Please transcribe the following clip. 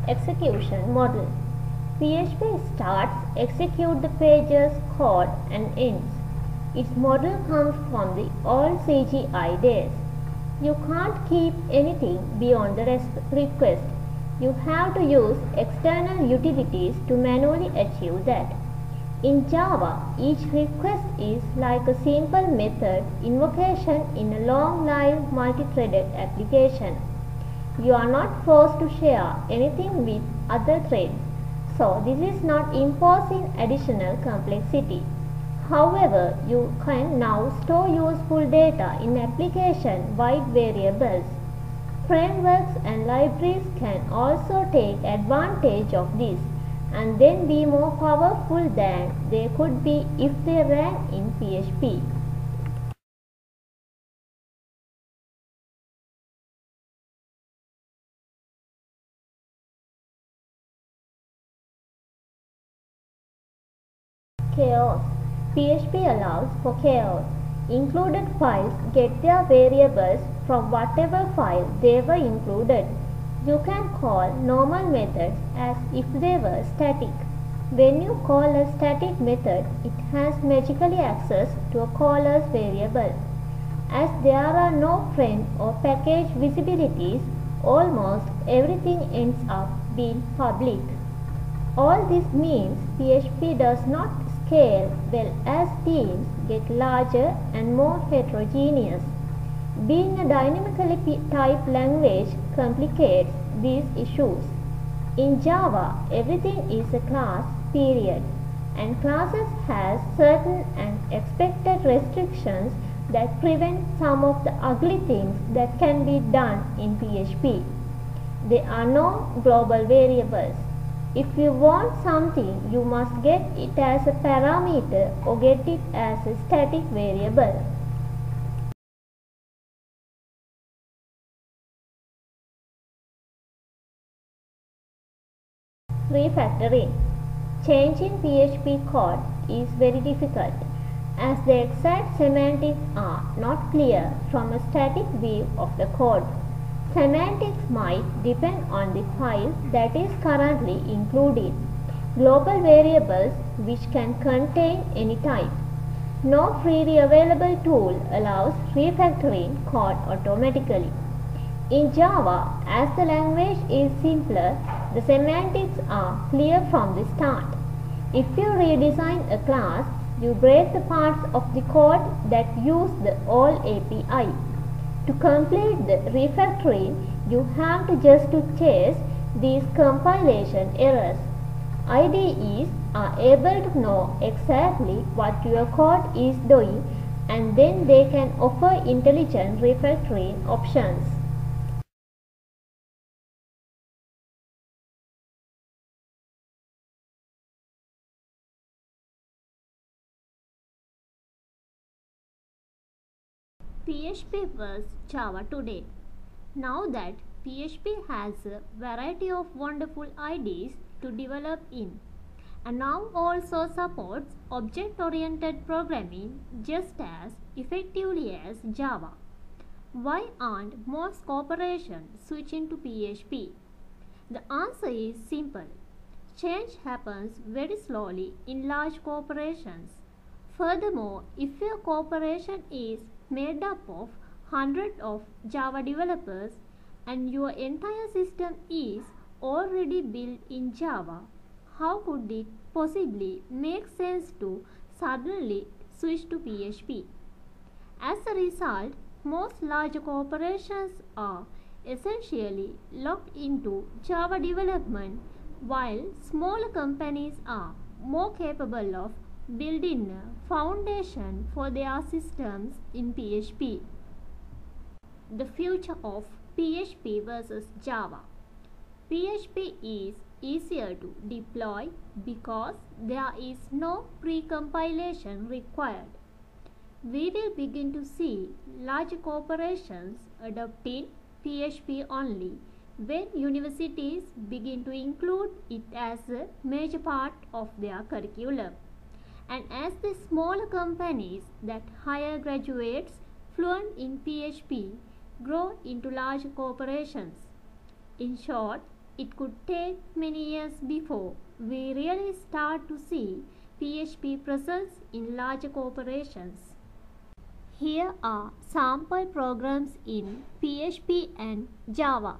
execution model. PHP starts, executes the page's code and ends. Its model comes from the old CGI days. You can't keep anything beyond the request. You have to use external utilities to manually achieve that. In Java, each request is like a simple method invocation in a long live multi-threaded application. You are not forced to share anything with other threads, so this is not imposing additional complexity. However, you can now store useful data in application-wide variables. Frameworks and libraries can also take advantage of this and then be more powerful than they could be if they ran in PHP. Chaos. PHP allows for chaos. Included files get their variables from whatever file they were included. You can call normal methods as if they were static. When you call a static method, it has magically access to a caller's variable. As there are no friend or package visibilities, almost everything ends up being public. All this means PHP does not scale well as teams get larger and more heterogeneous. Being a dynamically typed language complicates these issues. In Java, everything is a class, period, and classes has certain and expected restrictions that prevent some of the ugly things that can be done in PHP. There are no global variables. If you want something, you must get it as a parameter or get it as a static variable. Refactoring. Changing PHP code is very difficult as the exact semantics are not clear from a static view of the code. Semantics might depend on the file that is currently included. Global variables which can contain any type. No freely available tool allows refactoring code automatically. In Java, as the language is simpler, the semantics are clear from the start. If you redesign a class, you break the parts of the code that use the old API. To complete the refactoring, you have to just chase these compilation errors. IDEs are able to know exactly what your code is doing and then they can offer intelligent refactoring options. PHP vs Java today. Now that PHP has a variety of wonderful IDEs to develop in and now also supports object-oriented programming just as effectively as Java. Why aren't most corporations switching to PHP? The answer is simple. Change happens very slowly in large corporations. Furthermore, if your corporation is made up of hundreds of Java developers and your entire system is already built in Java, how could it possibly make sense to suddenly switch to PHP? As a result, most large corporations are essentially locked into Java development while smaller companies are more capable of building a foundation for their systems in PHP. The future of PHP versus Java. PHP is easier to deploy because there is no pre-compilation required. We will begin to see large corporations adopting PHP only when universities begin to include it as a major part of their curriculum, and as the smaller companies that hire graduates fluent in PHP grow into large corporations. In short, it could take many years before we really start to see PHP presence in large corporations. Here are sample programs in PHP and Java.